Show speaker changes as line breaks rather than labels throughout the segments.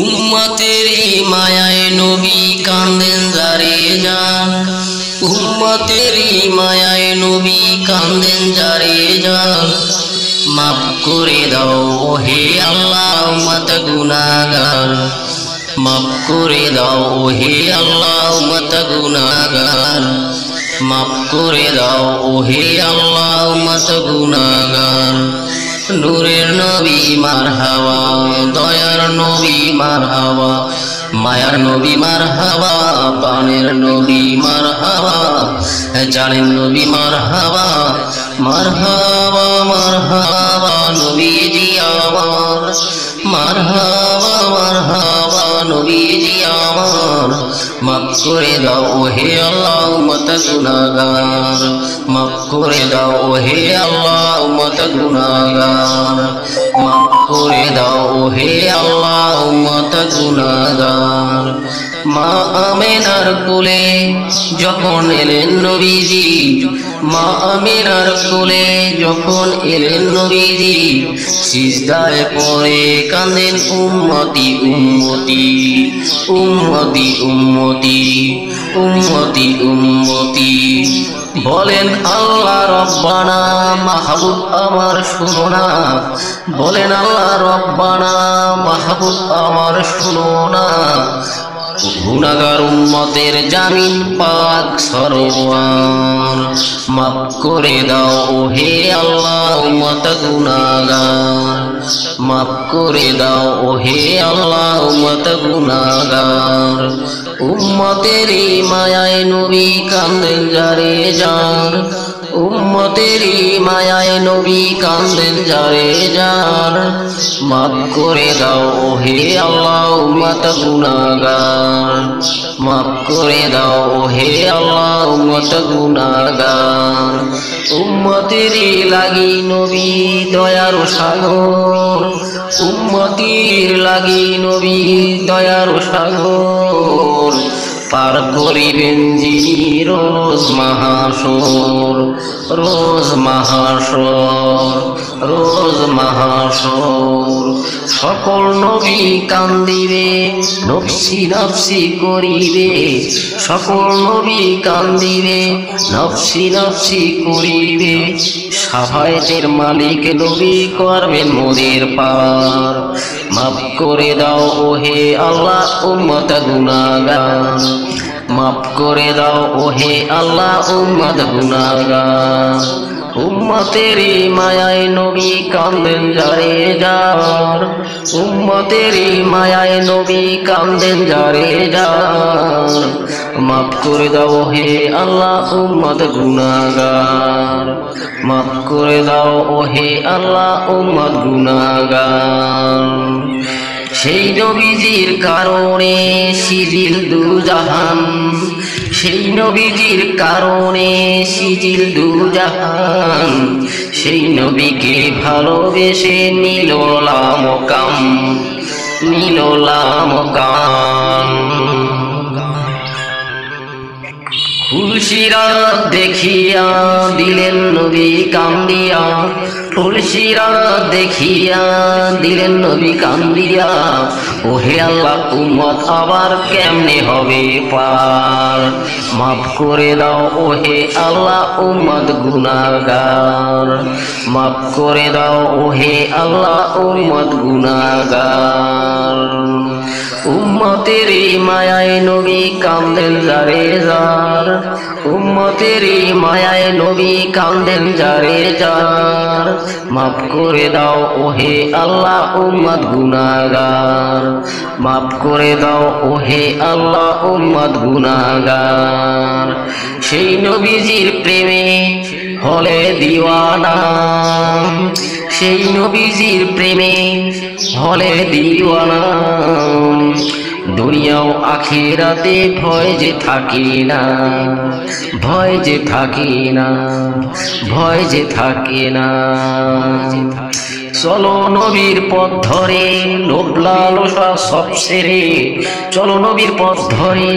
উম্মতেরি মায়ায় নবী কান্দেন যারে যান, উম্মতেরি মায়ায় নবী কান্দেন যারে যান। মাফ করে দাও হে আল্লাহ উম্মত গুনাহগার, মাফ করে দাও হে আল্লাহ উম্মত গুনাহগার, মাফ করে দাও হে আল্লাহ উম্মত গুনাহগার। নূরের নবী মারহাবা, দয়ার নবী মারহাবা, মায়ার নবী মারহাবা, প্রাণের নবী মারহাবা, জানের নবী মারহাবা, মারহাবা মারহাবা নবীজি আমার, মারহাবা মারহাবা নবীজি আমার। মাফ করে দাও হে আল্লাহ উম্মত গুনাহগার, মাফ করে দাও হে আল্লাহ উম্মত গুনাহগার, মাফ করে দাও হে আল্লাহ উম্মত গুনাহগার। মা আমেনার কোলে যখন এলেন নবীজি, মা আমেনার কোলে যখন এলেন নবীজি, সিজদায় পড়ে কাঁদেন উম্মতি উম্মতি, উম্মতি উম্মতি, উম্মতি উম্মতি। বলেন আল্লাহ রব্বানা মাহবুব আমার শুনো না, বলেন আল্লাহ রব্বানা মাহবুব আমার শুনো না। গুনাহগার উম্মতের জামিন পাক সরওয়ার, মাফ করে দাও হে আল্লাহ উম্মত গুনাহগার, মাফ করে দাও হে আল্লাহ উম্মত গুনাহগার। উম্মতেরি মায়ায় নবী কান্দেন যারে যার, উম্মতেরি মায়ায় নবী কান্দেন যারে যার। মাফ করে দাও হে আল্লাহ উম্মত গুনাহগার, মাফ করে দাও হে আল্লাহ উম্মত গুনাহগার। উম্মতেরি লাগি নবী দয়ার সাগর, উম্মতির লাগি নবী দয়ার সাগর। পার করিবেন যিনি রোজ মাহাশর, রোজ মাহাশর, রোজ মাহাশর। সকল নবী কান্দিবে নফসি নফসি করিবে, সকল নবী কান্দিবে নফসি নফসি করিবে। সাফায়েতের মালিক নবী করবেন মোদের পার। মাফ করে দাও হে আল্লাহ উম্মত গুনাহগার, মাফ করে দাও হে আল্লাহ উম্মত গুনাহগার। উম্মতেরি মায়ায় নবী কান্দেন যারে যার, উম্মতেরি মায়ায় নবী কান্দেন যারে যার। মাফ করে দাও হে আল্লাহ উম্মত গুনাহগার, মাফ করে দাও হে আল্লাহ উম্মত গুনাহগার। সেই নবীজির কারণে সিজিল দুজাহান, সেই নবীজির কারণে সিজিল দুজাহান। সেই নবীকে ভালোবেসে নিল লামকাম, নিল লামকাম। ফুলসিরাত দেখিয়া দিলেন নবী কান্দিয়া, ফুলসিরাত দেখিয়া দিলেন নবী কান্দিয়া। ওহে আল্লাহ উম্মত আবার কেমনে হবে পার। মাফ করে দাও ওহে আল্লাহ উম্মত গুনাহগার, মাফ করে দাও ওহে আল্লাহ উম্মত গুনাহগার। উম্মতেরি মায়ায় নবী কান্দেন যারে যার, উম্মতেরি মায়ায় নবী কান্দেন যারে যার। মাফ করে দাও ওহে আল্লাহ উম্মত গুনাহগার, মাফ করে দাও ওহে আল্লাহ উম্মত গুনাহগার। সেই নবীজির প্রেমে হলে দিওয়ানা, সেই নবীজির প্রেমে হলে দিওয়ানা। দুনিয়াও আখিরাতে ভয় যে থাকে না, ভয় যে থাকে না, ভয় যে থাকে না। চলো নবীর পথ ধরে লোভ লালসা সব সেরে, চলো নবীর পথ ধরে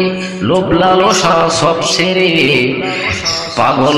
লোভ লালসা সব সেরে। পাগল